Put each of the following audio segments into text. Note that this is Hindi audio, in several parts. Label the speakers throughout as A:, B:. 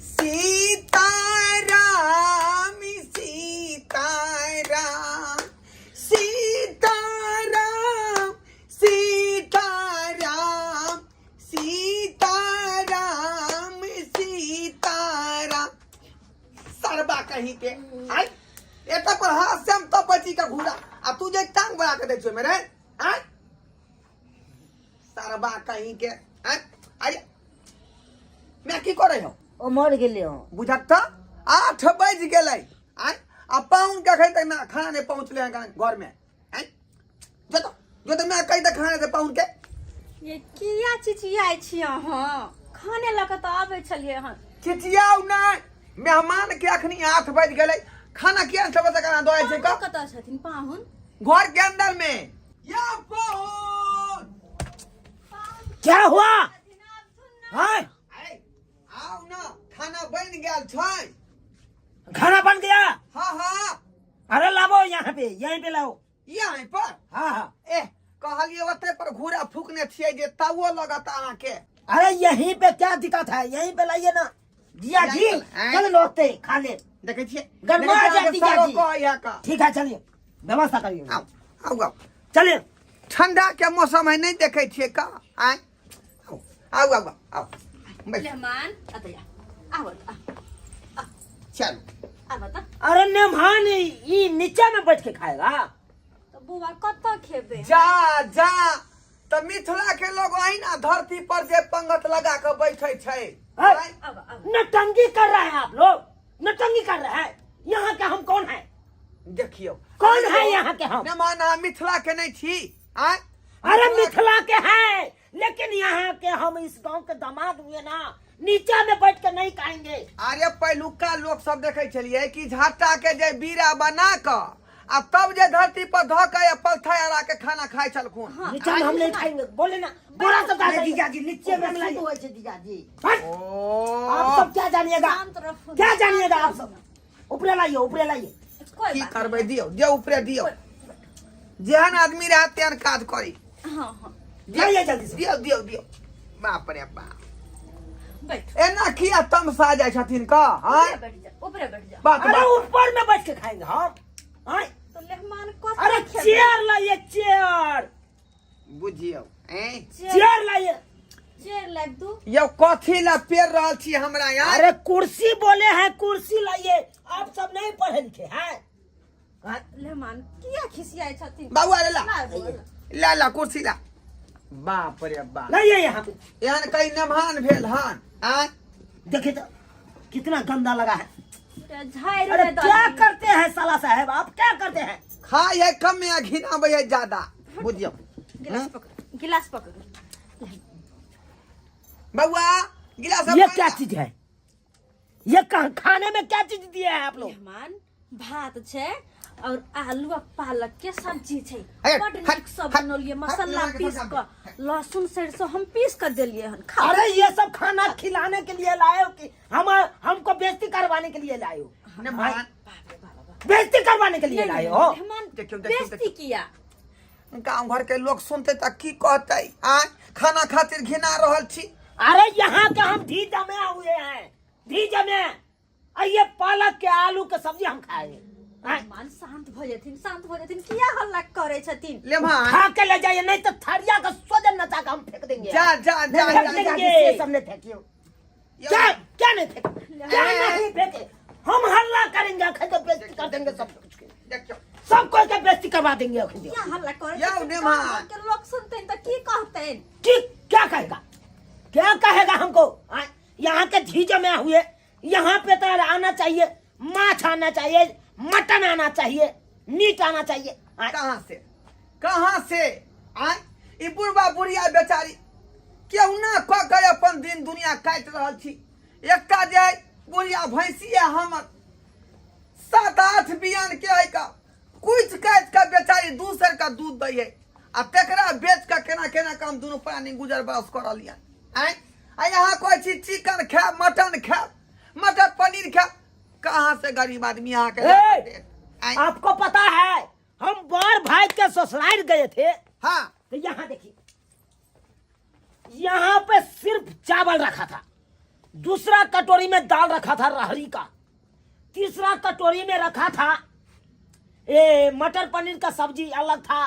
A: सीताराम सीताराम सीताराम सीताराम सीताराम सीताराम सरबा कहीं के आई एटा पर हास्यम तपची का घोड़ा आ तू जे टांग बड़ा के दे छो मेरे आई सरबा कहीं के आई मैं की करे हो
B: ओ मर गेले हो
A: बुझत त 8 बज गेलै आई आ पाउन के खै तक ना खाना नहीं पहुंचले हैं घर में आई जो तो मैं कहि त खाना से पाउन के
C: ये किया चिचियाई छी अहाँ खाने लक त आबै छलिए हन
A: चिचियाउ नहीं मेहमान के अखनी 8 बज गेलै खाना किया सब तक ना दोए छै का
C: कत छथिन पाहुन
A: घर के अंदर में या पाहुन
B: क्या हुआ हां
A: आओ ना खाना बन गेल छै
B: खाना बन गया
A: हां हां
B: अरे लाओ यहाँ पे यहीं पे लाओ
A: यहाँ पर
B: हाँ हाँ
A: ए कहलिए ओते पर घूरा फूकने छिए जे तावो लगत आहा के
B: अरे यहीं पे क्या दिक्कत है यहीं पे लाइए ना जिया जी चल लोते खा ले
A: देखे छिए
B: गरमा जाती
A: सारो
B: जी
A: को या का
B: ठीक है चलिए व्यवस्था करिए
A: आओ आओ आओ
B: चलिए
A: ठंडा के मौसम है नहीं देखे छिए का आए आओ आओ आओ आओ बैठ
C: मेहमान अतया आवत
A: चल
C: आवत
B: अरे मेहमान ये नीचे में बैठ के खाएगा
C: तो बुआ कत खेबे
A: जा जा तो मिथिला के लोग आई ना धरती पर जे पंगत लगा के बैठे छै
B: हाँ।
A: आय,
C: अब
B: नटंगी कर रहे हैं आप लोग नटंगी कर रहे हैं यहाँ के हम कौन है
A: देखियो
B: कौन है यहाँ के हम
A: न माना मिथिला के नहीं छी आय
B: अरे मिथिला के हैं लेकिन यहाँ के हम इस गांव के दामाद हुए ना नीचे में बैठ के नहीं खाएंगे
A: अरे पहलुका लोग सब देखे छलिए कि झाटा के जे बीरा बना क आ तब जे धरती पर ध के पलथा अरा के खाना खाए छलखुन
B: नीचे में हम नहीं खाएंगे बोले ना बोला सब जीजा जी नीचे में लाइए जीजा जी आप
A: ओ
B: सब क्या जानिएगा
C: शांत रहो
B: क्या जानिएगा आप सब ऊपरे लाइए
C: कोई
A: की
C: बात
A: करबे दियो जे ऊपरे दियो जेहन आदमी रहे तेहन काज करी
C: हां हां
B: जाइए जल्दी से
A: दियो दियो दियो बाप रे बाप
C: बैठ
A: एना किया तमसा जाय छथिन का हां
C: बैठ जा ऊपर बैठ जा
A: बात
B: अरे
A: बात
B: ऊपर में बैठ के खाएंगे हम हाँ?
C: तो मेहमान को
B: अरे चेयर लाइए चेयर
A: बुझियो
B: चेयर लाइए
C: चेयर लाइक दू
A: यो कथी ला पेर रहल छी हमरा यहाँ
B: अरे कुर्सी बोले हैं कुर्सी लाइए आप सब नहीं पढ़े लिखे हैं
C: मेहमान किया खिसियाई छथिन
A: बाबू अरे ला
C: ना बोल।
A: ला ला कुर्सी ला बाप रे बाप
B: लाइए यहाँ पे
A: एहन कई नमहान भेल हन आय
B: देखिए तो कितना गंदा लगा है
C: झाड़
B: अरे
C: में
B: क्या करते हैं साला साहब आप क्या करते हैं
A: खाए है कम या घिना बे ज्यादा बुझियो
C: गिलास पकड़
A: बउआ गिलास
B: ये क्या चीज है ये खाने में क्या चीज दिए हैं आप लोग
C: मेहमान भात छे और आलू आ पालक के सब्जी छे
A: है,
C: बड
A: हट,
C: नीक सब
A: हट,
C: बनलिए
A: हट,
C: मसाला
A: यहाँ के
C: पीस
A: सब
C: क लहसुन सरसों हम पीस कर देलिए हन खा
B: अरे ये सब खाना खिलाने के लिए लाए हो कि हमको बेइज्जती करवाने के लिए लाए हो
A: नमहान
B: बेइज्जती करवाने के लिए लाए हो
C: मेहमान
A: देखियो, देखियो,
C: बेइज्जती
A: देखियो।
C: किया
A: गांव घर के लोग सुनते त की कहते आय खाना खातिर घिना रहल छी
B: अरे यहाँ के हम धी जमे हुए हैं धी जमे ये पालक के आलू के सब्जी हम खाएंगे
C: मेहमान शांत भ जथिन किया हल्ला करे छथिन
A: लेमहान
B: खा के ले जाइए नहीं तो थरिया का सोजन नचा के हम फेंक देंगे
A: जा जा जा
B: फेंक
A: जा,
B: देंगे सबने फेंकियो क्या क्या नहीं फेंके क्या नहीं फेंके हम हल्ला करेंगे आखिर तो बेइज्जती कर देंगे सब कुछ की
A: देखियो
B: सब कोई के बेइज्जती करवा देंगे आखिर
C: क्या हल्ला करे
A: या
C: छथिन?
A: मेहमान।
C: गाँव के लोग सुनते त की कहते
B: ठीक क्या कहेगा हमको यहाँ के झीझे में हुए यहाँ पे तो आना चाहिए माछ आना चाहिए मटन आना चाहिए मीट आना चाहिए
A: कहाँ से आय ई बुढ़बा बुढ़िया बेचारी केहू ना क के अपन दिन दुनिया काट रहल छी एकटा जे बुढ़िया भैंसिया हमर 7-8 बियान के है का कुछ काट के बेचारी 2 सेर का दूध दै है आ तेकरा बेच के केना केना काम दुनू प्राणी गुजर बस कर लिया आय आ यहाँ कोई चीज चिकन खाए मटन खाए मटर पनीर खाए कहाँ से गरीब आदमी यहाँ के आय
B: आपको पता है हम बार भाई के ससुराल गए थे
A: हाँ
B: तो यहाँ देखिए यहाँ पे सिर्फ चावल रखा था दूसरा कटोरी में दाल रखा था रहरी का, तीसरा कटोरी में रखा था ये मटर पनीर का सब्जी अलग था,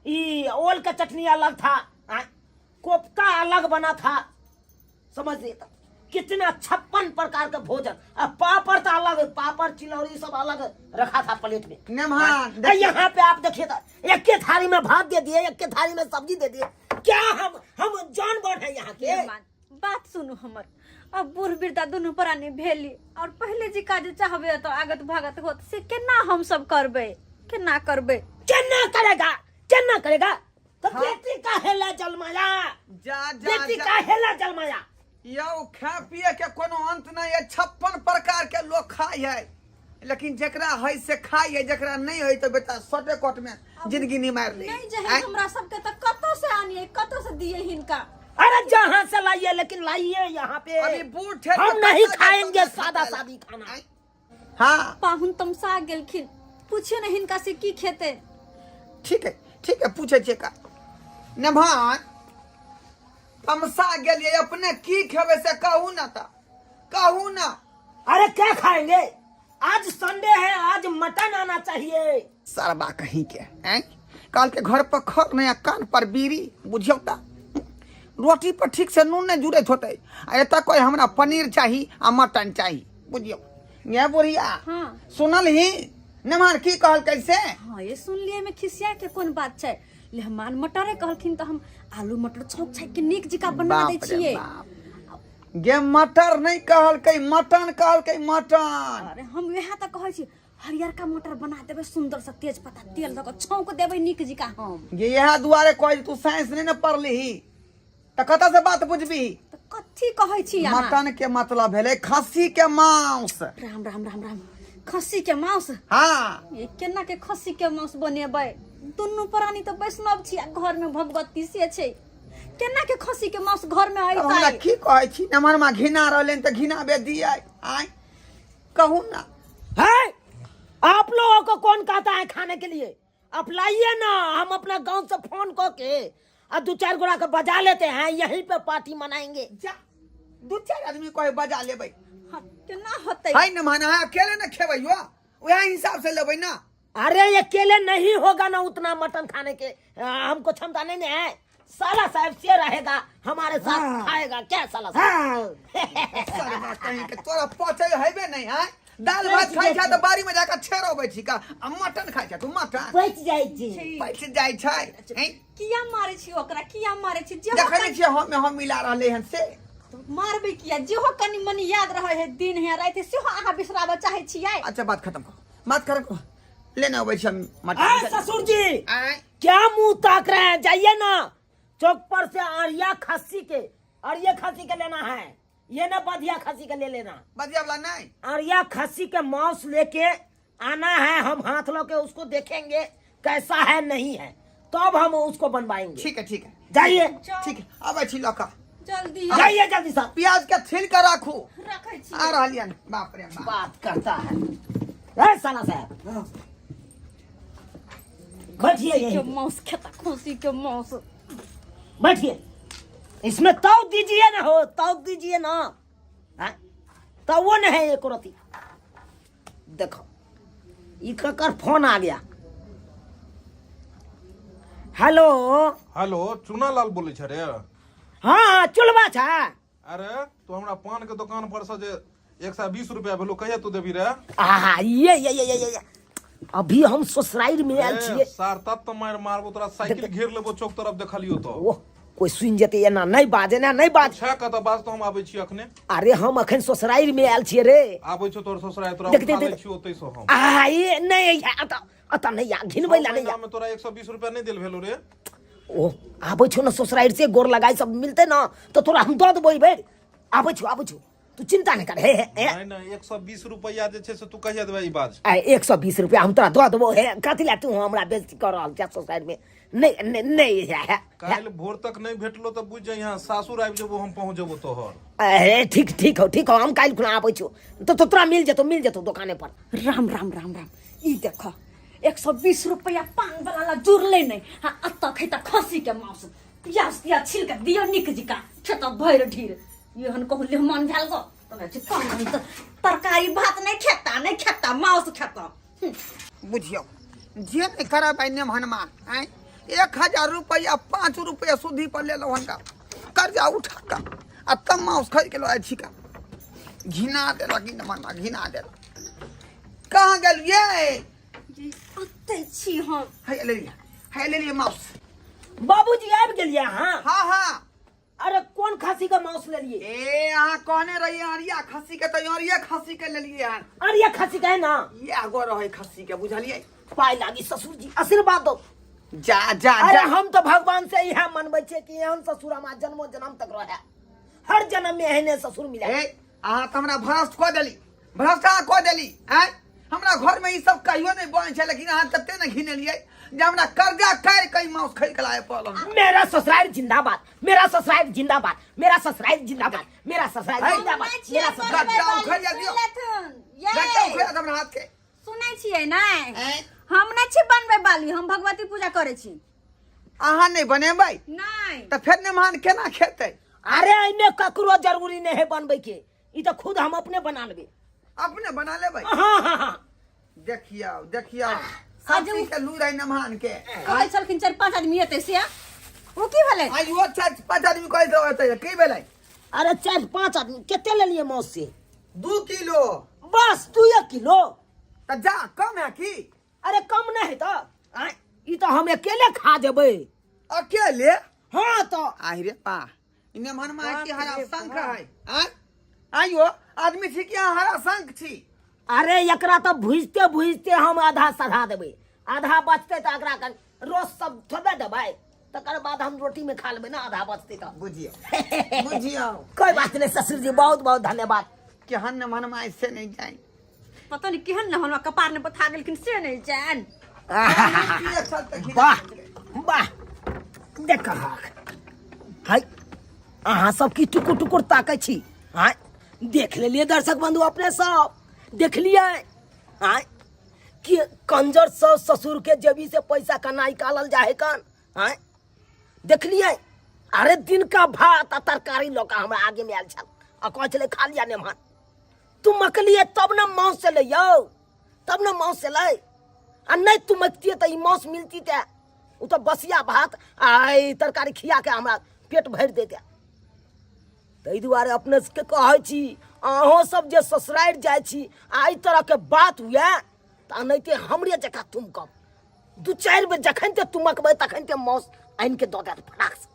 B: ये ओल का चटनी अलग था, कोफ्ता अलग बना था, समझ लेता कितना 56 प्रकार का भोजन। अब पापड़ तो अलग, पापड़ चिलौरी सब अलग रखा था प्लेट में।
A: मेहमान
B: यहाँ पे आप देखिए तो एक के थाली में भात दे दिए, एक के थाली में सब्जी दे दिए। क्या हम जानवर है यहाँ के?
C: मेहमान, बात सुनो हमर। अब बूढ़ वृद्धा दोनों प्राणी भेली और पहले जी का जो चाहबे तो आगत भागत होत से केना हम सब करबे, केना करबे?
B: केना करेगा तो बेटी का हेला जलमाया,
A: जा
B: बेटी का हेला जलमाया।
A: यो खा पिए के कोनो अंत नहीं है। 56 प्रकार के लोग खाए है, लेकिन जकरा है से खाए है, जकरा नहीं है तो बेटा छोटे कोट में जिंदगी नहीं मार ली।
C: नहीं जे हमरा सबके तो कतो से आनिए, कतो से दिए हिनका।
B: अरे जहाँ से लाइए, लेकिन लाइए यहाँ पे।
A: अभी बूढ़ ठेर
B: हम
A: के
B: नहीं
A: पैसा
B: खाएंगे
A: के
B: सादा
A: पैसा
B: सादी खाना।
A: हाँ
C: पाहुन तमसा गेलखिन, पूछिए न हिनका से की खेते।
A: ठीक है पूछे छे का नभान तमसा गेलिए अपने की खेबे से कहू ना था, कहू ना।
B: अरे क्या खाएंगे? आज संडे है, आज मटन आना चाहिए।
A: सरबा कहीं के हैं? काल के घर पर खर नया कान पर बीड़ी बुझियो ता रोटी पर ठीक से नून नहीं जुड़े होते। एता कोई हमरा पनीर चाहिए आ मटन चाहिए बुझियो। ये बुढ़िया
C: हाँ
A: सुनल ही नमान की कहल कैसे?
C: हाँ ये सुन लिए में खिसिया के कौन बात छै। मेहमान मटरे कहलखिन तो हम आलू मटर छौक छाक के नीक जिका बना दे छिए।
A: गे मटर नहीं कहल कई, मटन कहल कई, मटन।
C: अरे हम यहाँ तक कहै छी हरियर का मटर बना देबे, सुंदर सा तेज पत्ता तेल दक छौक देबे नीक जिका। हम
A: ये यह दुआरे कोई तू साइंस नहीं न पढ़ली ही त कत से बात बुझबी?
C: तो कथी कहै छी यहाँ?
A: मटन के मतलब भेले खस्सी के मांस।
C: राम राम राम राम, खस्सी के मांस?
A: हाँ
C: ये केना के खस्सी के मांस बनेबै? दुनू प्राणी तो वैष्णव छी, घर में भगवती से छै, केना के खस्सी के मांस घर में
A: हमरा
C: आइतै?
A: की कहै छी नमन में घिना रहले त घिना बे दिए आय कहू ना।
B: है आप लोगों को कौन कहता है खाने के लिए? आप लाइए ना, हम अपना गांव से फोन करके और 2-4 गोरा का बजा लेते हैं, यहीं पे पार्टी मनाएंगे।
A: जा 2-4 आदमी कोई बजा लेबै।
C: हाँ, केना होतै?
A: हाय न माना अकेले न खेबै यो, वह हिसाब से लेबै ना।
B: अरे ये अकेले नहीं होगा ना उतना मटन खाने के, हमको क्षमता नहीं है। साला साहब से रहेगा हमारे साथ खाएगा क्या साला साहब?
A: सरबा कहीं के तोरा पचे हेबे नहीं है। दाल भात खाइ छ त बारी में जाकर छेरो बैठी का, आ मटन खाइ छ तू मटन
B: बच जाए जी।
A: पैच जाय छै। हैं
C: किया मारे छी ओकरा, किया मारे छी? जे
A: देखै नै छियै हम मिला रहले हन से
C: मारबे किया? जेहो कनी मनी याद रहे है, दिन है रात है, सेहो अहाँ बिसराबे चाहे छियै?
A: अच्छा बात खत्म कर, बात कर लेने अबै छै मटन।
B: ससुर जी
A: आय
B: क्या मुंह ताक रहे हैं? जाइए ना चौक पर से आरिया खस्सी के, आरिया खस्सी के लेना है, ये ना बधिया खस्सी के ले लेना।
A: बदिया वाला नहीं,
B: आरिया खस्सी के मांस लेके आना है, हम हाथ लो के उसको देखेंगे कैसा है नहीं है, तब हम उसको बनवाएंगे।
A: ठीक है
B: जाइए
A: ठीक है अबै छी लका,
C: जल्दी
B: जाइए जल्दी साहब।
A: प्याज के छील के राखू।
C: रखै छी।
A: आ रहलियन बाप रे बाप।
B: बात करता है ए साला साहब, बैठिए
C: के
B: यहीं,
C: मांस खाता, खस्सी के मांस।
B: बैठिए। इसमें तव दीजिए ना, हो तव दीजिए ना, तो वो नहीं है एक रोटी। देखो इकर फोन आ गया। हेलो
D: हेलो चुनालाल बोले छे रे?
B: हाँ चुलबा छा।
D: अरे तो हमरा पान के दुकान पर से जे 120 रुपया भेलो कहिया तू देबी रे?
B: ये अभी हम ससुराल में आयल छिए।
D: सार तत तो मार मारबो, तोरा साइकिल घेर लेबो चौक तरफ देखलियो तो।
B: ओह कोई सुन जेते एना नहीं बाजे ना, नहीं बाज।
D: छा कत बाज तो हम आबै छी अखने।
B: अरे हम अखन ससुराल में आयल छिए रे।
D: आबै छो तोर ससुराल, तोरा
B: देख,
D: उठा
B: देख,
D: लै छी ओतै सो हम।
B: ये नहीं अता नहीं घिनबै ला नहीं।
D: में तोरा 120 रुपया नहीं देल भेलो रे?
B: ओ आबै छो ना ससुराल से, गोर लगाई सब मिलते ना तो तोरा हम दऽ देबै बेर। आबै छो तू चिंता नहीं कर।
D: नहीं 120 रुपया जे छे से तू कहिया देबे ई बाज?
B: 120 रुपया हम तोरा दऽ देबो। हे कथि ला तू हमरा बेइज्जती कर रहल छ ससुराल में? नहीं है।
D: काल भोर तक नहीं भेटलो तो बुझ जा यहाँ सासुर आबि जेबो, हम पहुंच जेबो तोहर।
B: अरे ठीक हो हम काल्हि खुना आबै छो तो तोरा मिल जेतो दुकाने पर।
C: राम राम राम राम, ई देख 120 रुपया पान वाला जुड़ले नहीं। हाँ अत्ता खैता खस्सी के मांस, प्याज छिल के दियो निक जिका, खेता भैर ढीर। ये हन कहले मन भेल गो तमे छी कम तरकारी भात नहीं खाता मांस खाता
A: बुझियो जे नहीं खराब है नेमहनमा आय 1000 रुपया 5 रुपया सुधी पर ले लो हनका कर्जा उठा का आ तब मांस खरीद के लो छिका घिना देला कि नेमहनमा घिना देला कहाँ गेल ये
C: जी अते छी हम
A: है ले लिया मांस
B: बाबूजी आबि गेलिए हाँ
A: हाँ हाँ
B: अरे कौन खासी का मांस ले लिए
A: ए यहाँ कहने रही अरिया खस्सी के तो अरिया खस्सी के ले लिए हैं
B: अरे ये खासी का है ना
A: ये आगो रहे खस्सी के बुझलिए
B: पाई लागी ससुर जी आशीर्वाद दो
A: जा जा
B: अरे
A: जा
B: हम तो भगवान से यह मनबै छे कि एहन ससुर हमार जन्मो जन्म तक रहे हर जन्म में एहने ससुर मिले
A: ए अहाँ तो हमरा भ्रष्ट कऽ देली भ्रष्ट अहाँ कऽ देली हैं हमरा घर में ई सब कहियो नहीं बने छै लेकिन अहाँ तते न घिनेलिए जे हमरा कर्जा कर कई मांस खरीद के लाए पड़ल
B: मेरा ससुराल जिंदाबाद मेरा ससुराल जिंदाबाद मेरा ससुराल जिंदाबाद मेरा ससुराल जिंदाबाद मेरा ससुराल
A: गट्टा उखड़िया दियो गट्टा उखड़िया दे हमरा हाथ के
C: सुनै छियै नै
A: हैं
C: हम नहीं छी बनबै बाली हम भगवती पूजा करे छी
A: अहाँ नहीं बनेबै
C: नहीं
A: तो फिर नेमान केना खेतै
B: अरे इमे ककरो जरूरी नहीं है बनबै के ई तो खुद हम अपने बना लेबे
A: अपने बना लेबै
B: हाँ हाँ हाँ
A: देखियो सब चीज के लूर है नमान के
C: कहै छलखिन 4-5 आदमी एतै से ओ की भेलै
A: आई वो 4-5 आदमी कह दो एतै की भेलै
B: अरे 4-5 आदमी केते ले लिए मौस से
A: 2 किलो
B: बस 2 किलो
A: तो जा कम है की
B: अरे कम नहीं है तो ई तो हम अकेले खा जेबै
A: अकेले
B: हाँ तो
A: आई रे पा इने मन में की हरा
B: बाप रे
A: शंख
B: बाप।
A: है आइयो आदमी छी कि अहाँ हरा शंख छी
B: अरे एकरा तो भुजते भुजते हम आधा सधा देबै आधा बचते तो एकरा कन रोज सब थोड़े देबै तकर बाद हम रोटी में खा लेबै ना आधा बचते तो
A: बुझियो
B: कोई बात नहीं ससुर जी बहुत बहुत धन्यवाद
A: केहन न मन में ऐसे नहीं जाए
C: पता नहीं केहन न हमरा कपार ने बथा गेलखिन से नहीं जान
B: वाह वाह देख हाय अहाँ सब की टुकुर टुकुर ताकै छी हाय देख लेलिए दर्शक बंधु अपने सब देख लिए हाय कि कंजर सब ससुर के जेबी से पैसा कना निकालल जाए कन हाय देख लिए अरे दिन का भात आ तरकारी लोका हमरा आगे में आयल छल आ कहै छलै खा लिया नेमान तुम मकलिए तब न मांस से ले यौ तब न मांस से ले आ नहीं तुम मकतिए तो ई मांस मिलती ते उ तो बसिया भात आ तरकारी खिया के हमरा पेट भरि देते ताहि दुआरे अपने के कहै छी अहों सब जे ससुरारि जाइ छी आ ई तरह के बात हुए त नहीं ते हमरे जका तुम कब 2-4 बेर जखन ते तुमकबै तखन ते मांस आनि के दऽ देत फटाक से